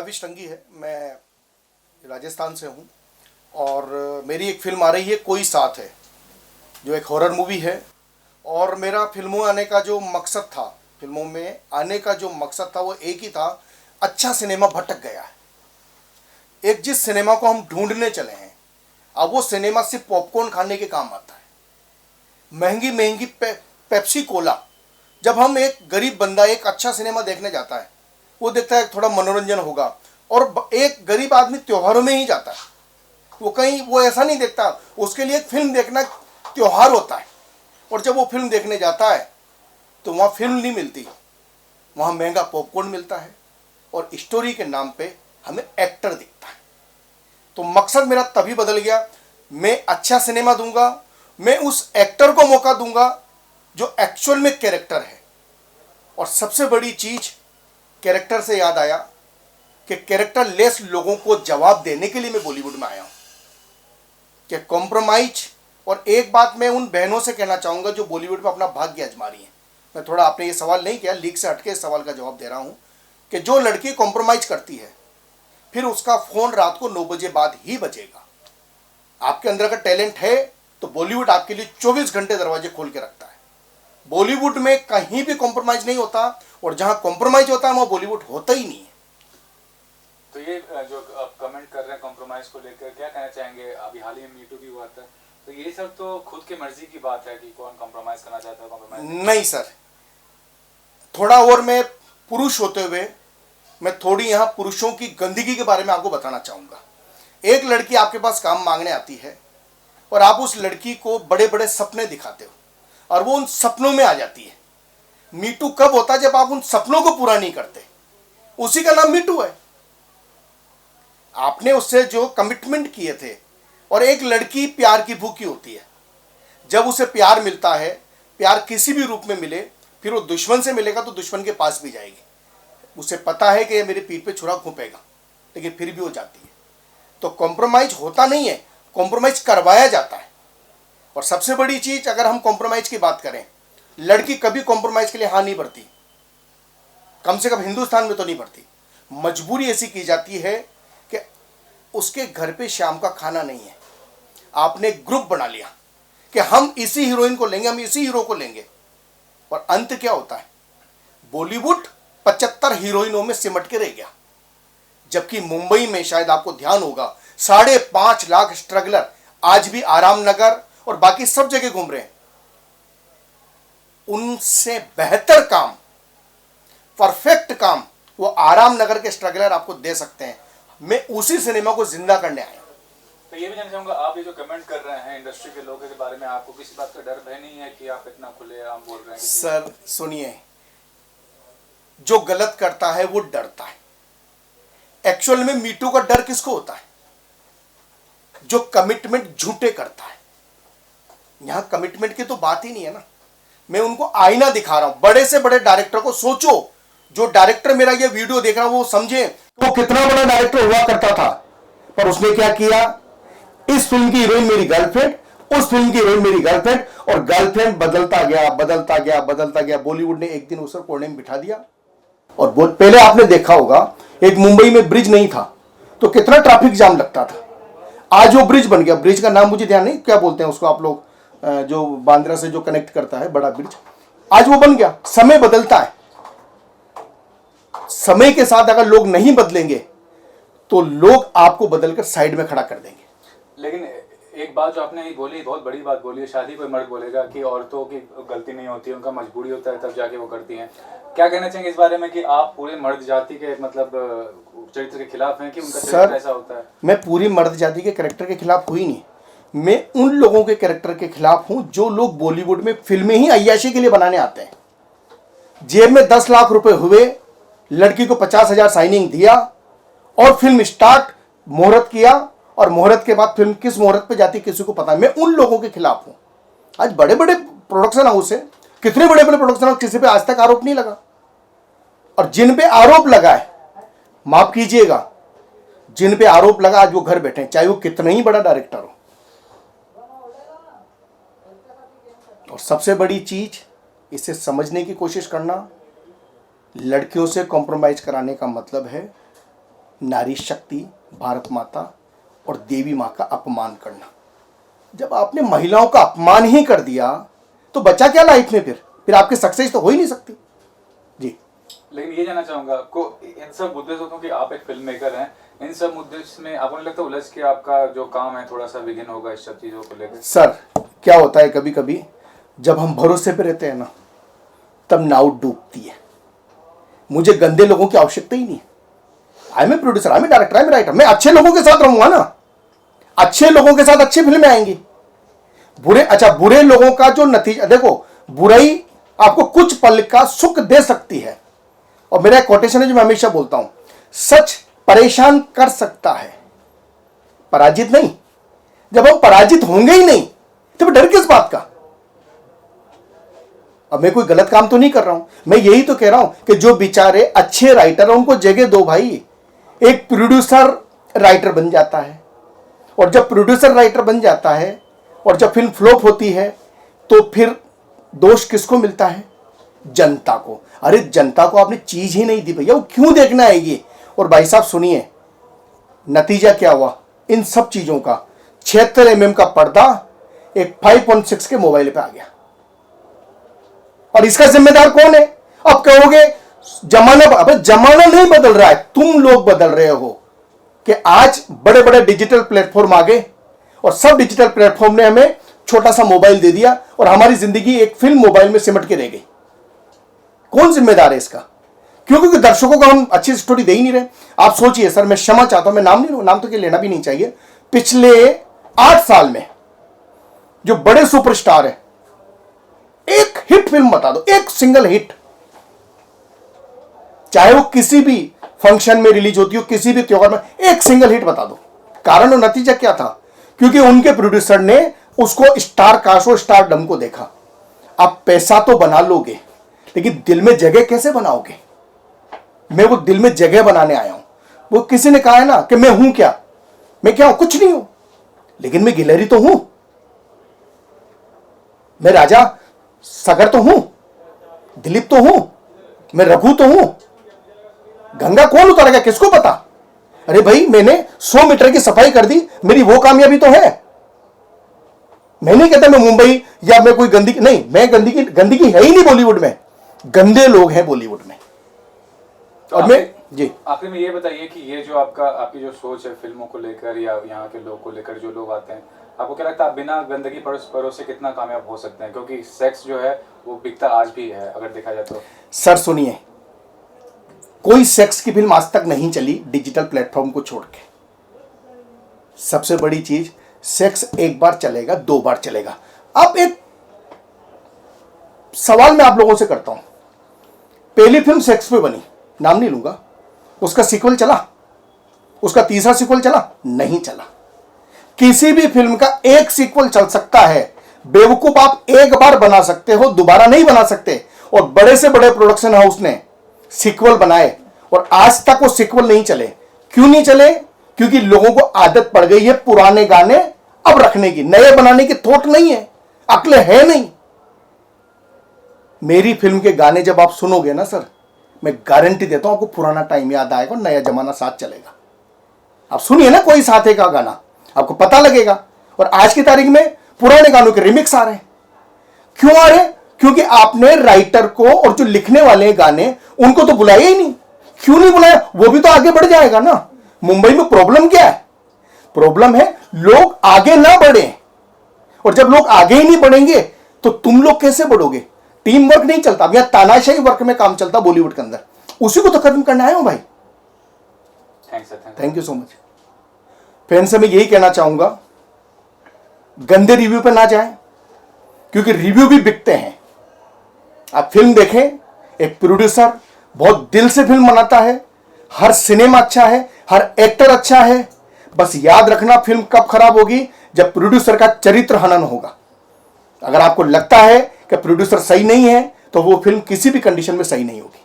काविश रंगी है। मैं राजस्थान से हूँ और मेरी एक फ़िल्म आ रही है कोई साथ है, जो एक हॉरर मूवी है। और मेरा फिल्मों आने का जो मकसद था, फिल्मों में आने का जो मकसद था वो एक ही था, अच्छा सिनेमा भटक गया है। एक जिस सिनेमा को हम ढूंढने चले हैं, अब वो सिनेमा सिर्फ पॉपकॉर्न खाने के काम आता है। महंगी महंगी पेप्सी कोला। जब हम एक गरीब बंदा एक अच्छा सिनेमा देखने जाता है, वो देखता है थोड़ा मनोरंजन होगा, और एक गरीब आदमी त्योहारों में ही जाता है। वो कहीं वो ऐसा नहीं देखता, उसके लिए एक फिल्म देखना त्योहार होता है। और जब वो फिल्म देखने जाता है तो वहाँ फिल्म नहीं मिलती, वहाँ महंगा पॉपकॉर्न मिलता है और स्टोरी के नाम पे हमें एक्टर दिखता है। तो मकसद मेरा तभी बदल गया। मैं अच्छा सिनेमा दूंगा, मैं उस एक्टर को मौका दूंगा जो एक्चुअल में कैरेक्टर है। और सबसे बड़ी चीज, कैरेक्टर से याद आया कि कैरेक्टर लेस लोगों को जवाब देने के लिए मैं बॉलीवुड में आया हूं कि कॉम्प्रोमाइज। और एक बात मैं उन बहनों से कहना चाहूंगा जो बॉलीवुड में अपना भाग्य आजमा रही हैं। मैं थोड़ा, आपने ये सवाल नहीं किया, लीक से हटके इस सवाल का जवाब दे रहा हूं कि जो लड़की कॉम्प्रोमाइज करती है, फिर उसका फोन रात को 9 बजे बाद ही बजेगा। आपके अंदर अगर टैलेंट है तो बॉलीवुड आपके लिए 24 घंटे दरवाजे खोल के रखता है। बॉलीवुड में कहीं भी कॉम्प्रोमाइज नहीं होता, और जहां कॉम्प्रोमाइज होता है वहां बॉलीवुड होता ही नहीं है। तो ये जो आप कमेंट कर रहे हैं कॉम्प्रोमाइज को लेकर, क्या कहना चाहेंगे? अभी हाल ही में मीटू भी हुआ था, तो ये सब तो खुद की मर्जी की बात है कि कौन कॉम्प्रोमाइज करना चाहता है, कॉम्प्रोमाइज नहीं सर, थोड़ा और मैं पुरुष होते हुए मैं थोड़ी यहां पुरुषों की गंदगी के बारे में आपको बताना चाहूंगा। एक लड़की आपके पास काम मांगने आती है और आप उस लड़की को बड़े बड़े सपने दिखाते हो और वो उन सपनों में आ जाती है। मीटू कब होता है? जब आप उन सपनों को पूरा नहीं करते, उसी का नाम मीटू है। आपने उससे जो कमिटमेंट किए थे, और एक लड़की प्यार की भूखी होती है। जब उसे प्यार मिलता है, प्यार किसी भी रूप में मिले, फिर वो दुश्मन से मिलेगा तो दुश्मन के पास भी जाएगी। उसे पता है कि ये मेरे पीठ पे छुरा घोंपेगा, लेकिन फिर भी वो जाती है। तो कॉम्प्रोमाइज होता नहीं है, कॉम्प्रोमाइज करवाया जाता है। और सबसे बड़ी चीज, अगर हम कॉम्प्रोमाइज की बात करें, लड़की कभी कॉम्प्रोमाइज के लिए हाँ नहीं भरती, कम से कम हिंदुस्तान में तो नहीं भरती। मजबूरी ऐसी की जाती है कि उसके घर पे शाम का खाना नहीं है, आपने ग्रुप बना लिया कि हम इसी हीरोइन को लेंगे, हम इसी हीरो को लेंगे, और अंत क्या होता है? बॉलीवुड 75 हीरोइनों में सिमट के रह गया। जबकि मुंबई में, शायद आपको ध्यान होगा, 5.5 लाख स्ट्रगलर आज भी आराम नगर और बाकी सब जगह घूम रहे हैं। उनसे बेहतर काम, परफेक्ट काम वो आराम नगर के स्ट्रगलर आपको दे सकते हैं। मैं उसी सिनेमा को जिंदा करने आया हूं। तो ये भी जानना चाहूंगा, आप ये जो कमेंट कर रहे हैं इंडस्ट्री के लोगों के बारे में, आपको किसी बात का डर भय नहीं है कि आप इतना खुलेआम बोल रहे हैं? सर सुनिए, जो गलत करता है वो डरता है। एक्चुअल में मीटू का डर किसको होता है? जो कमिटमेंट झूठे करता है। यहां कमिटमेंट की तो बात ही नहीं है ना। मैं उनको आईना दिखा रहा हूं, बड़े से बड़े डायरेक्टर को। सोचो, जो डायरेक्टर मेरा ये वीडियो देख रहा है वो समझे वो कितना बड़ा डायरेक्टर हुआ करता था, पर उसने क्या किया? इस फिल्म की हीरोइन मेरी गर्लफ्रेंड, उस फिल्म की हीरोइन मेरी गर्लफ्रेंड, और गर्लफ्रेंड बदलता गया बदलता गया बदलता गया। बॉलीवुड ने एक दिन उसे कोने में बिठा दिया। और बहुत पहले आपने देखा होगा, एक मुंबई में ब्रिज नहीं था तो कितना ट्रैफिक जाम लगता था। आज वो ब्रिज बन गया। ब्रिज का नाम मुझे ध्यान नहीं, क्या बोलते हैं उसको आप लोग, जो बांद्रा से जो कनेक्ट करता है, बड़ा ब्रिज। आज वो बन गया। समय बदलता है। समय के साथ अगर लोग नहीं बदलेंगे तो लोग आपको बदलकर साइड में खड़ा कर देंगे। लेकिन एक बात जो आपने बोली, बहुत बड़ी बात बोली है, शादी कोई मर्द बोलेगा कि औरतों की गलती नहीं होती है, उनका मजबूरी होता है तब जाके वो करती हैं। क्या कहना चाहेंगे इस बारे में कि आप पूरे मर्द जाति के मतलब चरित्र के खिलाफ हैं कि उनका चरित्र ऐसा होता है? मैं पूरी मर्द जाति के कैरेक्टर के खिलाफ हुई नहीं, मैं उन लोगों के कैरेक्टर के खिलाफ हूं जो लोग बॉलीवुड में फिल्में ही अय्याशी के लिए बनाने आते हैं। जेब में 10 लाख रुपए हुए, लड़की को 50,000 साइनिंग दिया और फिल्म स्टार्ट, मुहूर्त किया, और मुहूर्त के बाद फिल्म किस मुहूर्त पे जाती किसी को पता है। मैं उन लोगों के खिलाफ हूं। आज बड़े बड़े प्रोडक्शन हाउस है, कितने बड़े बड़े प्रोडक्शन हाउस, किसी पे आज तक आरोप नहीं लगा। और जिन पे आरोप लगा है, माफ कीजिएगा, जिन पे आरोप लगा आज वो घर बैठे हैं, चाहे वो कितना ही बड़ा डायरेक्टर हो। और सबसे बड़ी चीज, इसे समझने की कोशिश करना, लड़कियों से कॉम्प्रोमाइज कराने का मतलब है नारी शक्ति, भारत माता और देवी माँ का अपमान करना। जब आपने महिलाओं का अपमान ही कर दिया तो बचा क्या लाइफ में? फिर आपकी सक्सेस तो हो ही नहीं सकती जी। लेकिन ये जानना चाहूंगा आपको, इन सब मुद्दे से, क्योंकि आप एक फिल्म मेकर हैं, इन सब मुद्दे में आपको नहीं लगता उलझ के आपका जो काम है थोड़ा सा विघ्न होगा इस सब चीजों को लेकर? सर क्या होता है, कभी कभी जब हम भरोसे पे रहते हैं ना, तब नाव डूबती है। मुझे गंदे लोगों की आवश्यकता ही नहीं। I am a producer, I am a director, I am a writer. मैं अच्छे लोगों के साथ रहूंगा ना, अच्छे लोगों के साथ अच्छी फिल्में आएंगी। बुरे लोगों का जो नतीजा, देखो बुराई आपको कुछ पल का सुख दे सकती है, और मेरा एक कोटेशन है जो मैं हमेशा बोलता हूं, सच परेशान कर सकता है, पराजित नहीं। जब हम पराजित होंगे ही नहीं तो डर किस बात का? अब मैं कोई गलत काम तो नहीं कर रहा हूं, मैं यही तो कह रहा हूं कि जो बेचारे अच्छे राइटर हैं उनको जगह दो भाई। एक प्रोड्यूसर राइटर बन जाता है, और जब प्रोड्यूसर राइटर बन जाता है और जब फिल्म फ्लॉप होती है तो फिर दोष किसको मिलता है? जनता को। अरे जनता को आपने चीज ही नहीं दी भैया, वो क्यों देखना आएगी? और भाई साहब सुनिए, नतीजा क्या हुआ इन सब चीजों का? 76 mm का पर्दा एक 5.6 के मोबाइल पे आ गया, और इसका जिम्मेदार कौन है? अब कहोगे जमाना, अब जमाना नहीं बदल रहा है, तुम लोग बदल रहे हो कि आज बड़े बड़े डिजिटल प्लेटफॉर्म आ गए, और सब डिजिटल प्लेटफॉर्म ने हमें छोटा सा मोबाइल दे दिया, और हमारी जिंदगी एक फिल्म मोबाइल में सिमट के रह गई। कौन जिम्मेदार है इसका? क्योंकि दर्शकों को हम अच्छी स्टोरी दे ही नहीं रहे। आप सोचिए सर, मैं क्षमा चाहता हूं, मैं नाम नहीं लूं, नाम तो क्या लेना भी नहीं चाहिए। पिछले 8 साल में जो बड़े सुपरस्टार है, एक हिट फिल्म बता दो, एक सिंगल हिट, चाहे वो किसी भी फंक्शन में रिलीज होती हो, किसी भी त्योहार में, एक सिंगल हिट बता दो। कारण और नतीजा क्या था? क्योंकि उनके प्रोड्यूसर ने उसको स्टार कास्ट और स्टार डम को देखा। आप पैसा तो बना लोगे, लेकिन दिल में जगह कैसे बनाओगे? मैं वो दिल में जगह बनाने आया हूं। वो किसी ने कहा है ना कि मैं हूं क्या? मैं क्या हूं? कुछ नहीं हूं, लेकिन मैं गिलहरी तो हूं, मैं राजा सागर तो हूं, दिलीप तो हूं, मैं रघु तो हूं। गंगा कौन उतारेगा किसको पता? अरे भाई मैंने 100 मीटर की सफाई कर दी, मेरी वो कामयाबी तो है। मैं नहीं कहता मैं मुंबई या मैं कोई गंदगी, नहीं, मैं गंदगी है ही नहीं बॉलीवुड में, गंदे लोग हैं बॉलीवुड में। और मैं जी आखिर में ये बताइए कि ये जो आपकी जो सोच है फिल्मों को लेकर या यहाँ के लोग को लेकर, जो लोग आते हैं, आपको क्या लगता है आप बिना गंदगी परोसे कितना कामयाब हो सकते हैं? क्योंकि सेक्स जो है वो बिकता आज भी है अगर देखा जाए तो। सर सुनिए, कोई सेक्स की फिल्म आज तक नहीं चली डिजिटल प्लेटफॉर्म को छोड़ के। सबसे बड़ी चीज, सेक्स एक बार चलेगा, 2 बार चलेगा। अब एक सवाल मैं आप लोगों से करता हूं, पहली फिल्म सेक्स पे बनी, नाम नहीं लूंगा, उसका सीक्वल चला? उसका तीसरा सीक्वल चला? नहीं चला। किसी भी फिल्म का एक सीक्वल चल सकता है, बेवकूफ आप एक बार बना सकते हो, दोबारा नहीं बना सकते। और बड़े से बड़े प्रोडक्शन हाउस ने सीक्वल बनाए और आज तक वो सीक्वल नहीं चले। क्यों नहीं चले? क्योंकि लोगों को आदत पड़ गई है पुराने गाने अब रखने की, नए बनाने की थॉट नहीं है, अक्ल है नहीं। मेरी फिल्म के गाने जब आप सुनोगे ना सर, मैं गारंटी देता हूं आपको पुराना टाइम याद आएगा और नया जमाना साथ चलेगा। आप सुनिए ना कोई साथे का गाना, आपको पता लगेगा। और आज की तारीख में पुराने गानों के रिमिक्स आ रहे हैं। क्यों आ रहे हैं? क्योंकि आपने राइटर को और जो लिखने वाले गाने उनको तो बुलाया ही नहीं। क्यों नहीं बुलाया? वो भी तो आगे बढ़ जाएगा ना। मुंबई में प्रॉब्लम क्या है? प्रॉब्लम है लोग आगे ना बढ़े, और जब लोग आगे ही नहीं बढ़ेंगे तो तुम लोग कैसे बढ़ोगे? टीम वर्क नहीं चलता। अब यहां तानाशाही वर्क में काम चलता बॉलीवुड के अंदर, उसी को तो खत्म करना आया हूं भाई। Thank you so much. Fan से मैं यही कहना चाहूंगा, गंदे रिव्यू पे ना जाएं, क्योंकि रिव्यू भी बिकते हैं। आप फिल्म देखें, एक प्रोड्यूसर बहुत दिल से फिल्म बनाता है, हर सिनेमा अच्छा है, हर एक्टर अच्छा है। बस याद रखना फिल्म कब खराब होगी? जब प्रोड्यूसर का चरित्र हनन होगा। अगर आपको लगता है कि प्रोड्यूसर सही नहीं है तो वो फिल्म किसी भी कंडीशन में सही नहीं होगी।